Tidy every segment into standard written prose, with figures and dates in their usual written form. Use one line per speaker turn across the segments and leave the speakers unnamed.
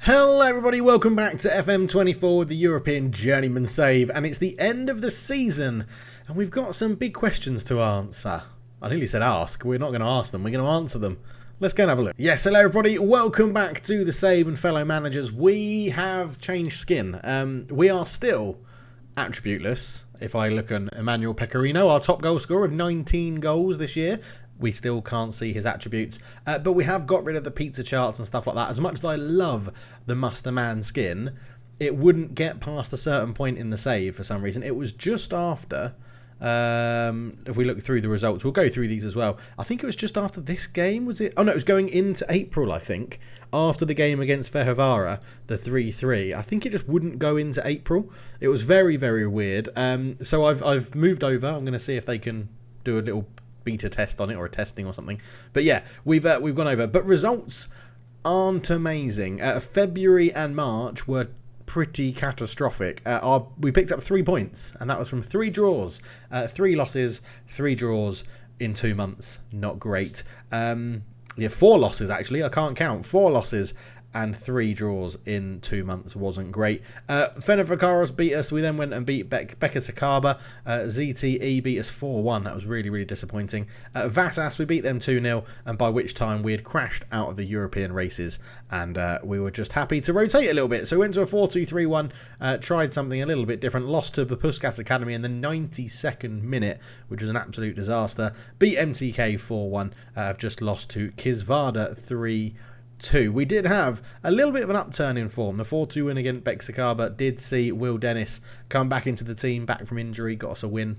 Hello everybody, welcome back to FM24 with the European Journeyman Save, and it's the end of the season and we've got some big questions to answer. I nearly said ask, we're not going to ask them, we're going to answer them. Let's go and have a look. Yes, hello everybody, welcome back to the Save and fellow managers. We have changed skin. We are still attributeless. If I look at Emmanuel Pecorino, our top goal scorer of 19 goals this year, we still can't see his attributes, but we have got rid of the pizza charts and stuff like that. As much as I love the Muster Man skin, it wouldn't get past a certain point in the save for some reason. It was just after, if we look through the results, we'll go through these as well. I think it was just after this game, was it? Oh no, it was going into April, I think, after the game against Ferrovara, the 3-3. I think it just wouldn't go into April. It was very, very weird. So I've moved over. I'm going to see if they can do a little beta test on it or a testing or something, but yeah, we've gone over, but results aren't amazing. February and March were pretty catastrophic. We picked up 3 points, and that was from 3 draws, 3 losses, 3 draws in 2 months. Not great. 4 losses actually, I can't count. 4 losses and 3 draws in 2 months wasn't great. Fenervacaros beat us. We then went and beat Beka Sakaba. ZTE beat us 4-1. That was really, really disappointing. Vasas, we beat them 2-0, and by which time we had crashed out of the European races, and we were just happy to rotate a little bit. So we went to a 4-2-3-1, tried something a little bit different, lost to the Puskas Academy in the 92nd minute, which was an absolute disaster. Beat MTK 4-1. I've just lost to Kisvada 3-2. We did have a little bit of an upturn in form. The 4-2 win against Bexakaba did see Will Dennis come back into the team, back from injury, got us a win.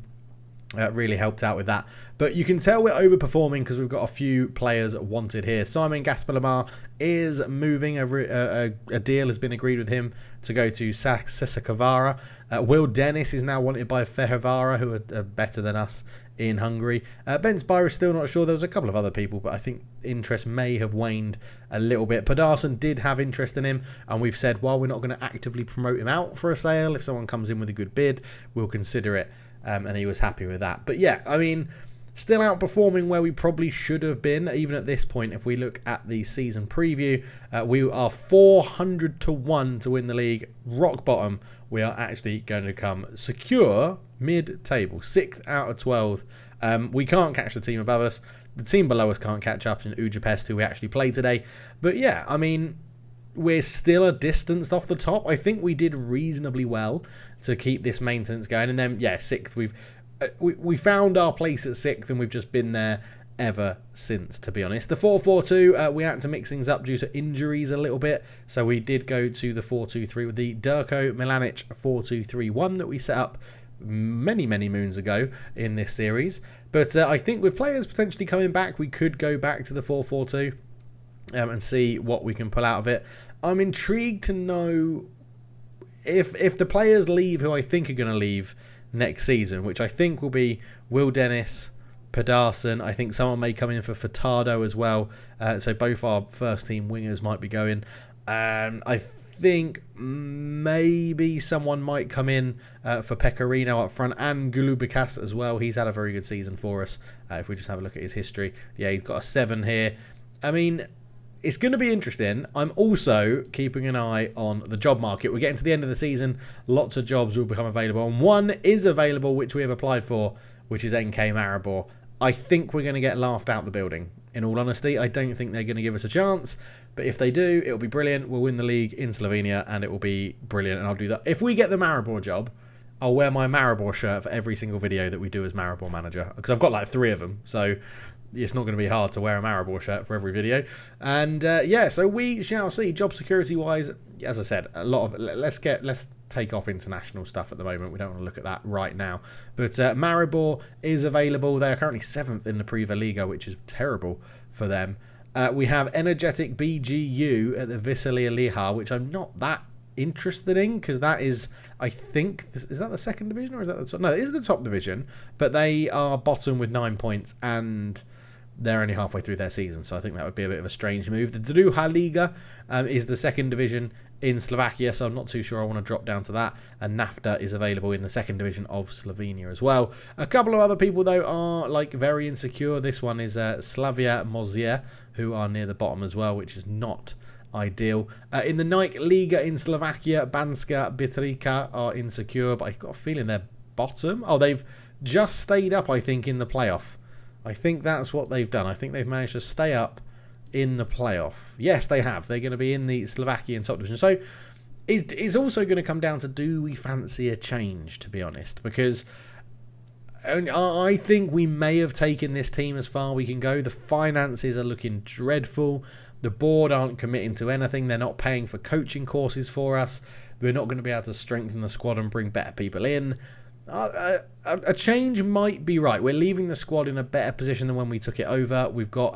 Really helped out with that. But you can tell we're overperforming because we've got a few players wanted here. Simon Gaspalamar is moving. A deal has been agreed with him to go to Sesakavara. Will Dennis is now wanted by Ferrovara, who are better than us in Hungary. Ben Spire is still not sure. There was a couple of other people, but I think interest may have waned a little bit. Pedersen did have interest in him, and we've said, while we're not going to actively promote him out for a sale, if someone comes in with a good bid, we'll consider it. And he was happy with that. But yeah, I mean, still outperforming where we probably should have been, even at this point. If we look at the season preview, we are 400-1 to win the league. Rock bottom. We are actually going to come secure mid-table, 6th out of 12. We can't catch the team above us. The team below us can't catch up in Ujapest, who we actually played today. But yeah, I mean, we're still a distance off the top. I think we did reasonably well to keep this maintenance going. And then, yeah, 6th. We found our place at 6th, and we've just been there ever since, to be honest. The 4-4-2, we had to mix things up due to injuries a little bit. So we did go to the 4-2-3 with the Durko Milanic 4-2-3-1 that we set up many, many moons ago in this series. But I think with players potentially coming back, we could go back to the 4-4-2 and see what we can pull out of it. I'm intrigued to know if the players leave who I think are going to leave next season, which I think will be Will Dennis, Pedersen. I think someone may come in for Furtado as well. So both our first team wingers might be going. I think maybe someone might come in for Pecorino up front, and Gulubikas as well. He's had a very good season for us. If we just have a look at his history. Yeah, he's got a 7 here. I mean, it's going to be interesting. I'm also keeping an eye on the job market. We're getting to the end of the season. Lots of jobs will become available. And one is available, which we have applied for, which is NK Maribor. I think we're going to get laughed out the building. In all honesty, I don't think they're going to give us a chance. But if they do, it'll be brilliant. We'll win the league in Slovenia, and it will be brilliant. And I'll do that. If we get the Maribor job, I'll wear my Maribor shirt for every single video that we do as Maribor manager. Because I've got like 3 of them. So it's not going to be hard to wear a Maribor shirt for every video. And yeah, so we shall see. Job security wise, as I said, a lot of let's take off international stuff at the moment. We don't want to look at that right now. But Maribor is available. They are currently 7th in the Priva Liga, which is terrible for them. We have Energetic BGU at the Visalia Liha, which I'm not that interested in, because that is, I think, is that the 2nd division, or is that the top? No, it is the top division, but they are bottom with 9 points, and they're only halfway through their season, so I think that would be a bit of a strange move. The Druha Liga is the 2nd division in Slovakia, so I'm not too sure I want to drop down to that. And NAFTA is available in the 2nd division of Slovenia as well. A couple of other people, though, are like very insecure. This one is Slavia Mozier, who are near the bottom as well, which is not ideal. In the Nagykanizsa in Slovakia, Banska Bystrica are insecure, but I've got a feeling they're bottom. Oh, they've just stayed up, I think, in the playoff. I think that's what they've done. I think they've managed to stay up in the playoff. Yes, they have. They're going to be in the Slovakian top division. So it's also going to come down to, do we fancy a change, to be honest? Because I think we may have taken this team as far we can go. The finances are looking dreadful. The board aren't committing to anything. They're not paying for coaching courses for us. We're not going to be able to strengthen the squad and bring better people in. A change might be right. We're leaving the squad in a better position than when we took it over. We've got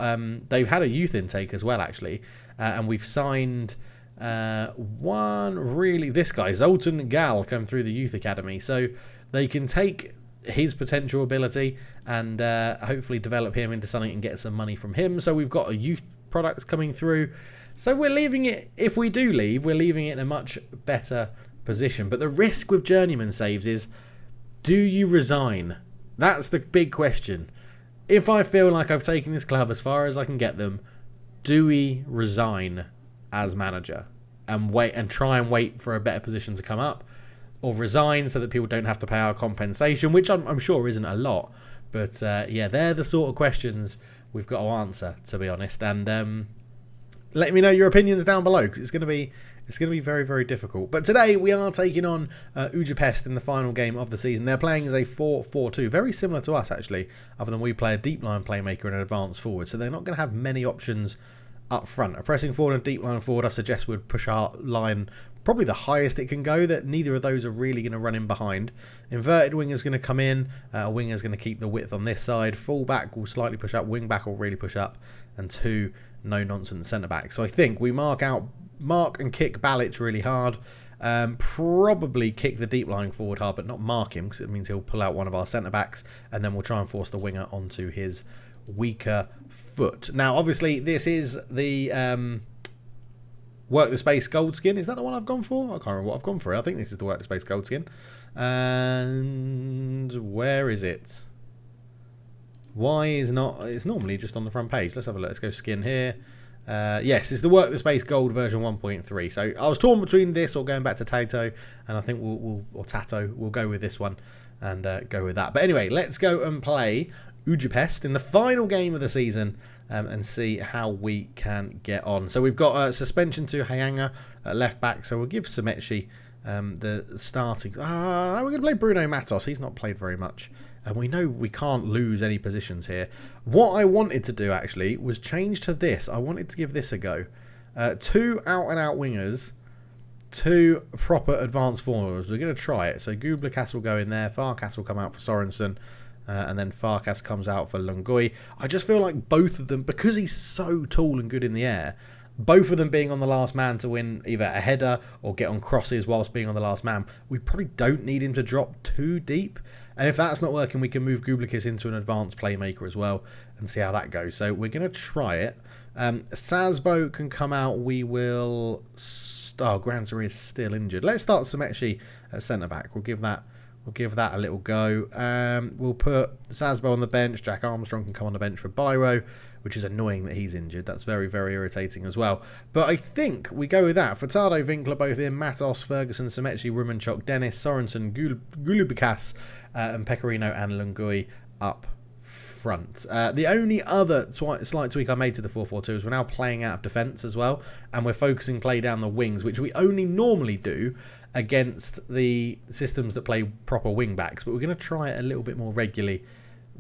they've had a youth intake as well, actually, and we've signed this guy Zoltan Gal come through the youth academy, so they can take his potential ability and hopefully develop him into something and get some money from him. So we've got a youth product coming through. So we're leaving it, if we do leave, we're leaving it in a much better position. But the risk with Journeyman Saves is, do you resign? That's the big question. If I feel like I've taken this club as far as I can get them, do we resign as manager and try and wait for a better position to come up, or resign so that people don't have to pay our compensation, which I'm sure isn't a lot. But they're the sort of questions we've got to answer, to be honest. And let me know your opinions down below, because it's going to be very, very difficult. But today we are taking on Ujapest in the final game of the season. They're playing as a 4-4-2, very similar to us actually, other than we play a deep line playmaker and an advanced forward. So they're not going to have many options up front. A pressing forward and deep line forward, I suggest, would push our line probably the highest it can go, that neither of those are really going to run in behind. Inverted winger's going to come in, a winger's going to keep the width on this side, full back will slightly push up, wing back will really push up, and two no-nonsense centre-backs. So I think we mark and kick Balic really hard, probably kick the deep line forward hard, but not mark him, because it means he'll pull out one of our centre-backs, and then we'll try and force the winger onto his weaker foot. Now, obviously, this is the Work the Space gold skin. Is that the one I've gone for? I can't remember what I've gone for. I think this is the Work the Space gold skin. And where is it? Why is not... It's normally just on the front page. Let's have a look. Let's go skin here. Yes, it's the Work the Space gold version 1.3. So I was torn between this or going back to Tato, and I think we'll go with this one and go with that. But anyway, let's go and play Ujapest in the final game of the season, and see how we can get on. So we've got suspension to Hayanga at left back, so we'll give Semechi the starting. We're going to play Bruno Matos. He's not played very much, and we know we can't lose any positions here. What I wanted to do actually was change to this. I wanted to give this a go. Two out-and-out wingers, two proper advanced forwards. We're going to try it. So Gublicas will go in there, Farkas will come out for Sorensen, and then Farkas comes out for Lungui. I just feel like both of them, because he's so tall and good in the air, both of them being on the last man to win either a header or get on crosses whilst being on the last man, we probably don't need him to drop too deep. And if that's not working, we can move Gublicas into an advanced playmaker as well and see how that goes. So we're going to try it. Sasbo can come out. We will... Granzer is still injured. Let's start Semechi at centre-back. We'll give that a little go. We'll put Sasbo on the bench. Jack Armstrong can come on the bench for Biro, which is annoying that he's injured. That's very, very irritating as well. But I think we go with that. Furtado, Winkler both in. Matos, Ferguson, Semechi, Rumenchuk, Dennis, Sorensen, Gulubikas, and Pecorino and Lungui up front. The only other slight tweak I made to the 4-4-2 is we're now playing out of defence as well, and we're focusing play down the wings, which we only normally do against the systems that play proper wing backs, but we're going to try it a little bit more regularly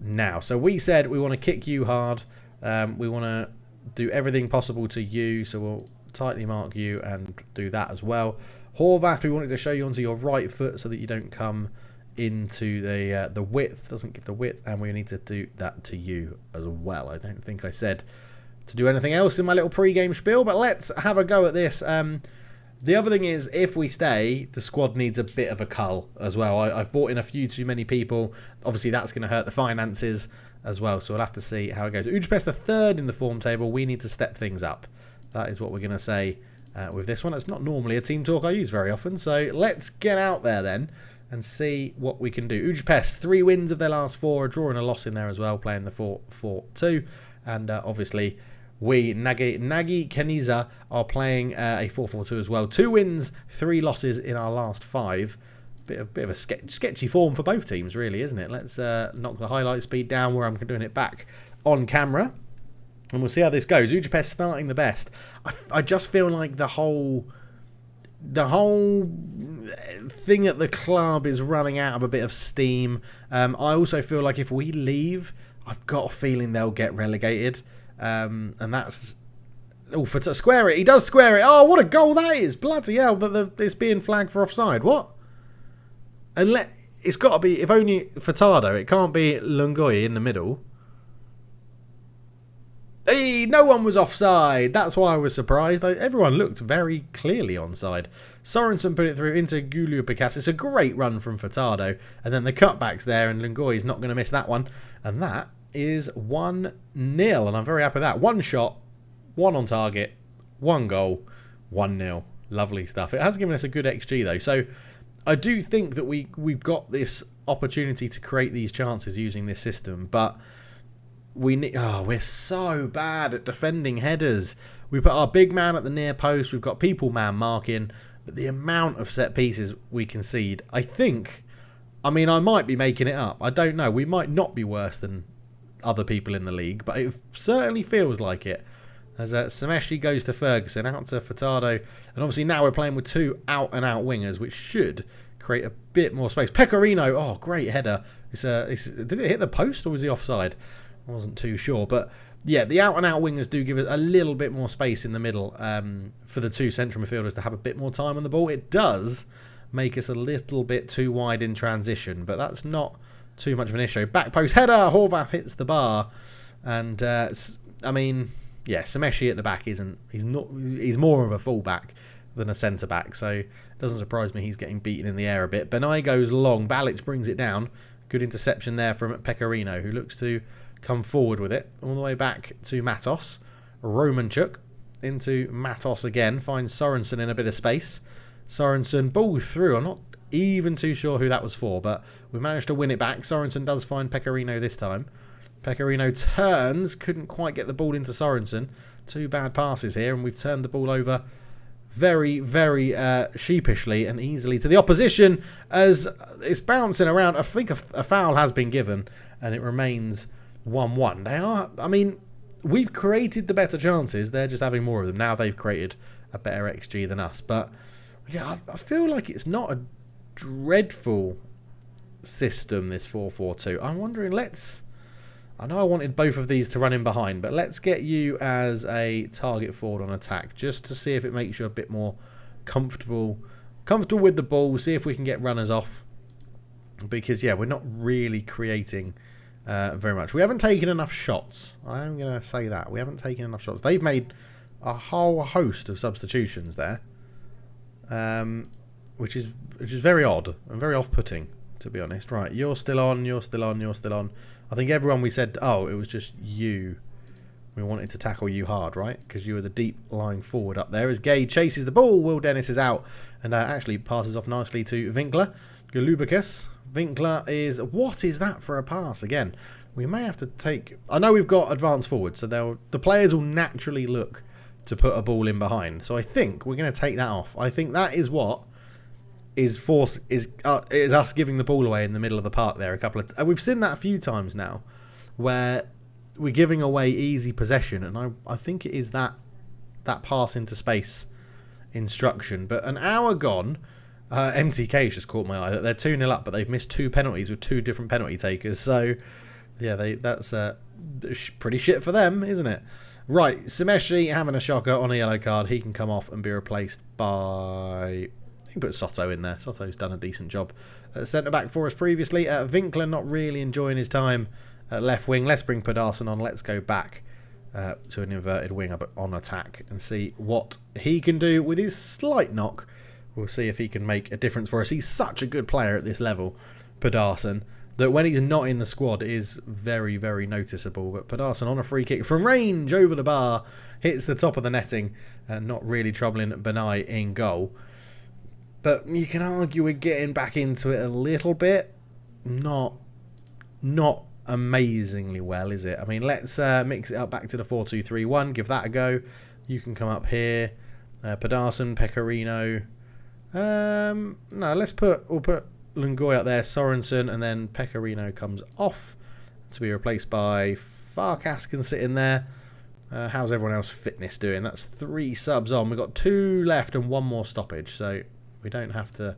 now. So we said we want to kick you hard, we want to do everything possible to you, so we'll tightly mark you and do that as well. Horvath, we wanted to show you onto your right foot so that you don't come into the width, doesn't give the width, and we need to do that to you as well. I don't think I said to do anything else in my little pre-game spiel, but let's have a go at this. The other thing is, if we stay, the squad needs a bit of a cull as well. I've brought in a few too many people. Obviously, that's going to hurt the finances as well, so we'll have to see how it goes. Ujapest are third in the form table. We need to step things up. That is what we're going to say with this one. It's not normally a team talk I use very often, so let's get out there then and see what we can do. Ujapest, 3 wins of their last 4, a draw and a loss in there as well, playing the 4-4-2. And obviously, Nagykanizsa are playing a 4-4-2 as well. 2 wins, 3 losses in our last 5. Bit of a sketchy form for both teams, really, isn't it? Let's knock the highlight speed down where I'm doing it back on camera. And we'll see how this goes. Ujapest starting the best. I just feel like the whole thing at the club is running out of a bit of steam. I also feel like if we leave, I've got a feeling they'll get relegated. And that's... Oh, to square it. He does square it. Oh, what a goal that is. Bloody hell, that it's being flagged for offside. What? And it's got to be, if only Furtado, it can't be Lungoy in the middle. Hey, no one was offside. That's why I was surprised. Everyone looked very clearly onside. Sorensen put it through into Gulu. It's a great run from Furtado. And then the cutbacks there, and Lungoy is not going to miss that one. And that is 1-0. And I'm very happy with that. 1 shot, 1 on target, 1 goal, 1-0. Lovely stuff. It has given us a good XG though. So I do think that we've got this opportunity to create these chances using this system. But we're so bad at defending headers. We put our big man at the near post. We've got people man marking. But the amount of set pieces we concede, I might be making it up. I don't know. We might not be worse than other people in the league, but it certainly feels like it. As Sameshi goes to Ferguson, out to Furtado. And obviously now we're playing with 2 out-and-out wingers, which should create a bit more space. Pecorino, oh, great header. Did it hit the post or was he offside? I wasn't too sure, but yeah, the out-and-out wingers do give us a little bit more space in the middle for the 2 central midfielders to have a bit more time on the ball. It does make us a little bit too wide in transition, but that's not too much of an issue. Back post header, Horvath hits the bar, and Sameshi at the back he's more of a full-back than a centre-back, so it doesn't surprise me he's getting beaten in the air a bit. Benai goes long, Balic brings it down. Good interception there from Pecorino, who looks to come forward with it all the way back to Matos. Romanchuk into Matos again, finds Sorensen in a bit of space. Sorensen ball through. I'm not even too sure who that was for, but we managed to win it back. Sorensen does find Pecorino this time. Pecorino turns, couldn't quite get the ball into Sorensen. 2 bad passes here, and we've turned the ball over very, very sheepishly and easily to the opposition as it's bouncing around. I think a foul has been given, and it remains 1-1. We've created the better chances. They're just having more of them. Now they've created a better XG than us. But yeah, I feel like it's not a dreadful system, this 4-4-2. I'm wondering, I know I wanted both of these to run in behind, but let's get you as a target forward on attack just to see if it makes you a bit more comfortable with the ball, see if we can get runners off. Because, yeah, we're not really creating very much. We haven't taken enough shots. I am going to say that. We haven't taken enough shots. They've made a whole host of substitutions there, which is very odd and very off-putting, to be honest. Right, you're still on. I think everyone we said, it was just you. We wanted to tackle you hard, right? Because you were the deep lying forward up there. As Gay chases the ball, Will Dennis is out and actually passes off nicely to Winkler. Golubikas. Winkler what is that for a pass again? We may have to take... I know we've got advanced forward, so the players will naturally look to put a ball in behind. So I think we're going to take that off. I think that is what is us giving the ball away in the middle of the park there. We've seen that a few times now, where we're giving away easy possession, and I think it is that pass into space instruction. But an hour gone... MTK's just caught my eye. They're 2-0 up, but they've missed 2 penalties with 2 different penalty takers. So, yeah, that's pretty shit for them, isn't it? Right, Sameshi having a shocker on a yellow card. He can come off and be replaced by... You can put Soto in there. Soto's done a decent job at centre-back for us previously. Winkler not really enjoying his time at left wing. Let's bring Pedersen on. Let's go back to an inverted wing up on attack and see what he can do with his slight knock. We'll see if he can make a difference for us. He's such a good player at this level, Pedersen, that when he's not in the squad, it is very, very noticeable. But Pedersen on a free kick from range over the bar, hits the top of the netting, not really troubling Benai in goal. But you can argue we're getting back into it a little bit. Not amazingly well, is it? I mean, let's mix it up back to the 4-2-3-1. Give that a go. You can come up here. Pedersen, Pecorino. No, we'll put Lungoy up there, Sorensen, and then Pecorino comes off to be replaced by Farkas can sit in there. How's everyone else fitness doing? That's 3 subs on. We've got 2 left and 1 more stoppage, so we don't have to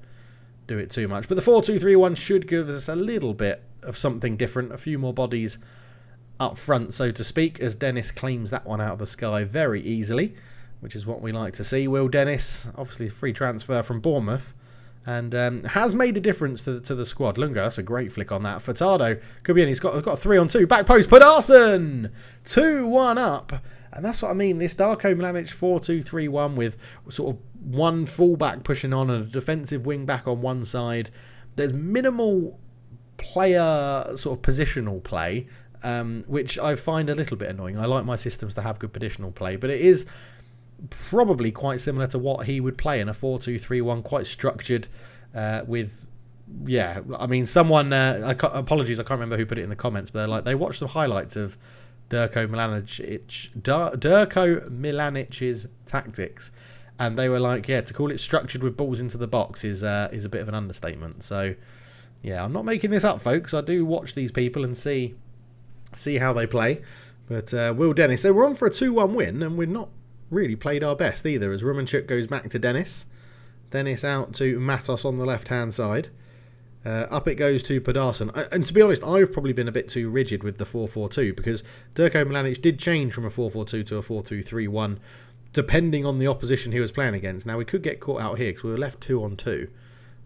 do it too much. But the 4-2-3-1 should give us a little bit of something different, a few more bodies up front, so to speak, as Dennis claims that one out of the sky very easily, which is what we like to see. Will Dennis, obviously free transfer from Bournemouth, and has made a difference to the squad. Lunga, that's a great flick on that. Furtado could be in. He's got a 3-on-2. Back post, Pedersen! 2-1 up. And that's what I mean. This Darko Mlanic 4-2-3-1 with sort of one fullback pushing on and a defensive wing back on one side. There's minimal player sort of positional play, which I find a little bit annoying. I like my systems to have good positional play, but it is probably quite similar to what he would play in a 4-2-3-1, quite structured with, yeah, I mean, someone, apologies, I can't remember who put it in the comments, but they're like, they watched the highlights of Darko Milanic's tactics, and they were like, yeah, to call it structured with balls into the box is a bit of an understatement. So, yeah, I'm not making this up, folks. I do watch these people and see how they play. But Will Dennis, so we're on for a 2-1 win, and we're not really played our best either, as Rumenchuk goes back to Dennis. Dennis out to Matos on the left-hand side. Up it goes to Pedersen. And to be honest, I've probably been a bit too rigid with the 4-4-2, because Darko Mlanic did change from a 4-4-2 to a 4-2-3-1, depending on the opposition he was playing against. Now, we could get caught out here because we were left 2-on-2.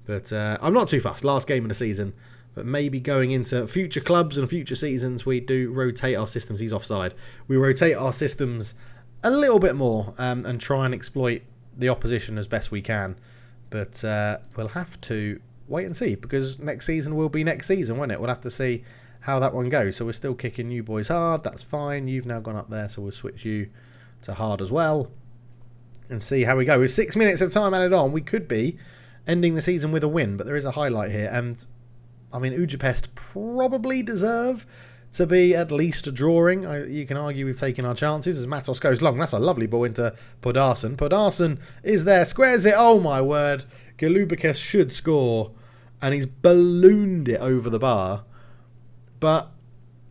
But I'm not too fussed. Last game of the season. But maybe going into future clubs and future seasons, we do rotate our systems. He's offside. We rotate our systems a little bit more and try and exploit the opposition as best we can. But we'll have to wait and see, because next season will be next season, won't it? We'll have to see how that one goes. So we're still kicking you boys hard. That's fine. You've now gone up there, so we'll switch you to hard as well and see how we go. With 6 minutes of time added on, we could be ending the season with a win, but there is a highlight here. And, I mean, Ujapest probably deserve to be at least a drawing. You can argue we've taken our chances as Matos goes long. That's a lovely ball into Pedersen. Pedersen is there, squares it. Oh my word. Galubakes should score, and he's ballooned it over the bar. But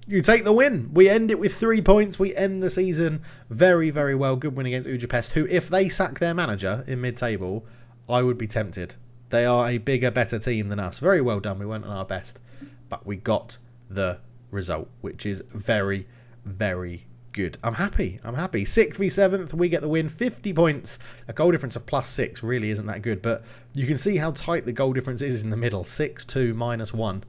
you take the win. We end it with 3 points. We end the season very, very well. Good win against Ujapest, who, if they sack their manager in mid-table, I would be tempted. They are a bigger, better team than us. Very well done. We went on our best, but we got the result, which is very, very good. I'm happy. 6th v 7th, we get the win. 50 points. A goal difference of +6 really isn't that good, but you can see how tight the goal difference is in the middle. 6-2 -1.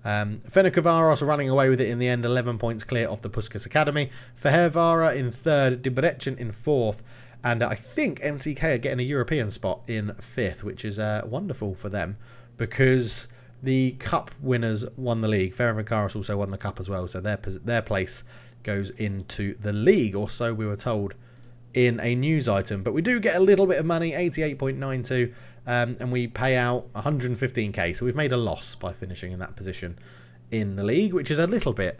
Fenerkavaros running away with it in the end. 11 points clear off the Puskas Academy. Fehervara in 3rd. Debrecen in 4th. And I think MTK are getting a European spot in 5th, which is wonderful for them, because the cup winners won the league. Ferencváros also won the cup as well, so their place goes into the league, or so we were told in a news item. But we do get a little bit of money, 88.92, and we pay out 115k. So we've made a loss by finishing in that position in the league, which is a little bit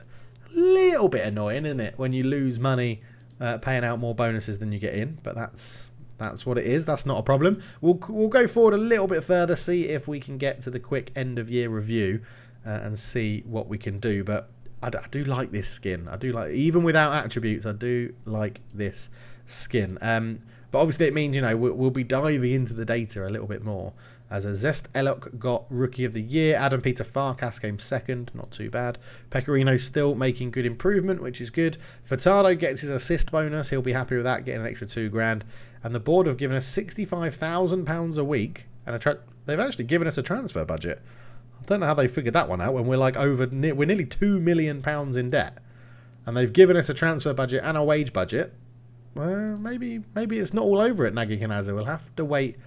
annoying, isn't it? When you lose money, paying out more bonuses than you get in. But that's what it is. That's not a problem. We'll go forward a little bit further, see if we can get to the quick end of year review and see what we can do. But I do like this skin. I do like, even without attributes, I do like this skin. But obviously it means, we'll be diving into the data a little bit more. As a Zest Elok got Rookie of the Year. Adam Peter Farkas came 2nd. Not too bad. Pecorino still making good improvement, which is good. Furtado gets his assist bonus. He'll be happy with that, getting an extra $2,000. And the board have given us £65,000 a week. And they've actually given us a transfer budget. I don't know how they figured that one out when we're like we're nearly £2 million in debt. And they've given us a transfer budget and a wage budget. Well, maybe it's not all over at Nagykanizsa. We'll have to wait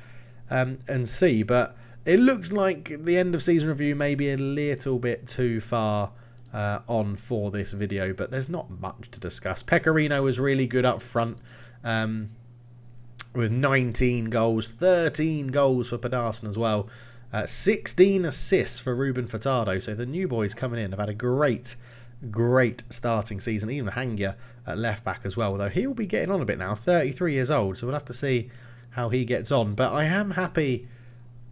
and see. But it looks like the end of season review may be a little bit too far on for this video, but there's not much to discuss. Pecorino was really good up front with 19 goals, 13 goals for Pedersen as well. 16 assists for Ruben Furtado. So the new boys coming in have had a great great starting season. Even Hangya at left back as well, although he'll be getting on a bit now, 33 years old, so we'll have to see how he gets on. But I am happy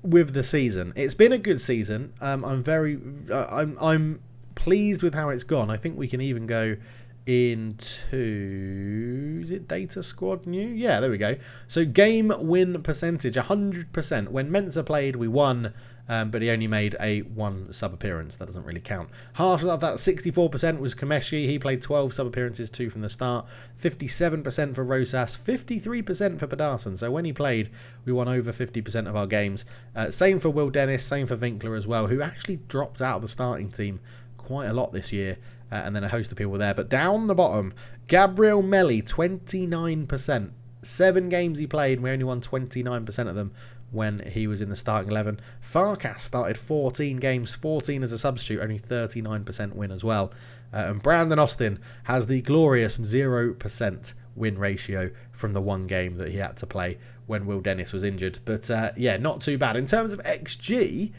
with the season. It's been a good season. I'm pleased with how it's gone. I think we can even go into, is it data squad new? Yeah, there we go. So game win percentage 100%. When Mensa played, we won, but he only made a 1 sub appearance. That doesn't really count. Half of that 64% was Kameshi. He played 12 sub appearances, 2 from the start. 57% for Rosas, 53% for Pedersen. So when he played, we won over 50% of our games. Same for Will Dennis, same for Winkler as well, who actually dropped out of the starting team quite a lot this year. And then a host of people there. But down the bottom, Gabriel Melli, 29%. 7 games he played, and we only won 29% of them when he was in the starting 11. Farkas started 14 games, 14 as a substitute, only 39% win as well. And Brandon Austin has the glorious 0% win ratio from the 1 game that he had to play when Will Dennis was injured. But yeah, not too bad. In terms of XG,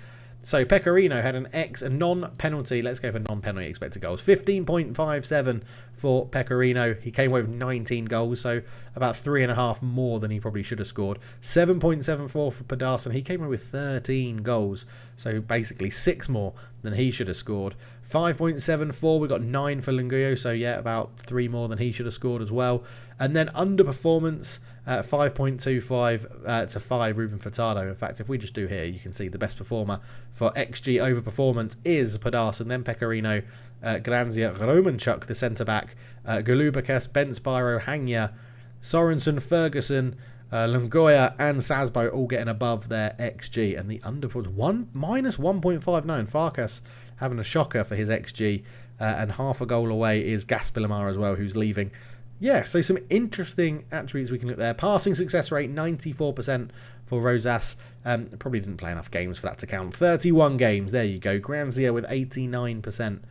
so Pecorino had a non-penalty, let's go for non-penalty expected goals, 15.57 for Pecorino. He came away with 19 goals, so about 3.5 more than he probably should have scored. 7.74 for Pedersen. He came away with 13 goals, so basically 6 more than he should have scored. 5.74, we got 9 for Linguyo, so yeah, about 3 more than he should have scored as well. And then underperformance, 5.25 to 5, Ruben Furtado. In fact, if we just do here, you can see the best performer for XG overperformance is Pedersen, then Pecorino, Granzia, Romanchuk, the centre-back, Golubakas, Ben Spyro, Hangya, Sorensen, Ferguson, Lungoya and Sasbo all getting above their XG. And the underperformance, minus 1.59. Farkas having a shocker for his XG, and half a goal away is Gaspilamar as well, who's leaving. Yeah, so some interesting attributes we can look there. Passing success rate, 94% for Rosas. Probably didn't play enough games for that to count. 31 games, there you go. Granzia with 89%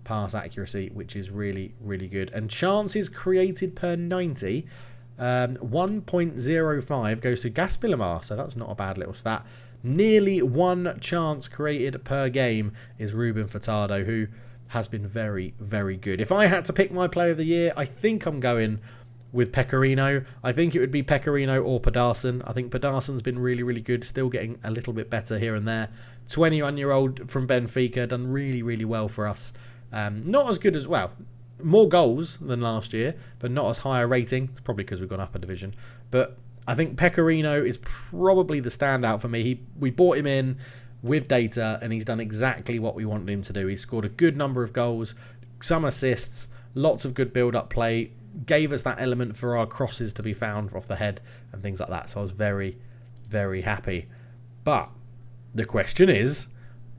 pass accuracy, which is really, really good. And chances created per 90, 1.05 goes to Gaspilamar, so that's not a bad little stat. Nearly 1 chance created per game is Ruben Furtado, who has been very, very good. If I had to pick my player of the year, I think I'm going with Pecorino. I think it would be Pecorino or Pedersen. I think Pedersen's been really, really good, still getting a little bit better here and there. 21-year-old from Benfica, done really, really well for us. Not as good as, well, more goals than last year, but not as high a rating. It's probably because we've gone up a division. But I think Pecorino is probably the standout for me. We bought him in with data, and he's done exactly what we wanted him to do. He scored a good number of goals, some assists, lots of good build-up play, gave us that element for our crosses to be found off the head and things like that. So I was very, very happy. But the question is,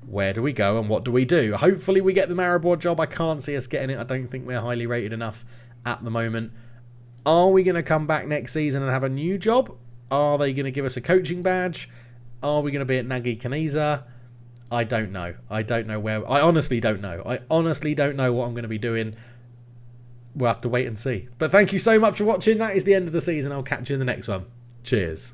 where do we go and what do we do? Hopefully we get the Maribor job. I can't see us getting it. I don't think we're highly rated enough at the moment. Are we going to come back next season and have a new job? Are they going to give us a coaching badge? Are we going to be at Nagykanizsa? I don't know. I don't know where. I honestly don't know. I honestly don't know what I'm going to be doing. We'll have to wait and see. But thank you so much for watching. That is the end of the season. I'll catch you in the next one. Cheers.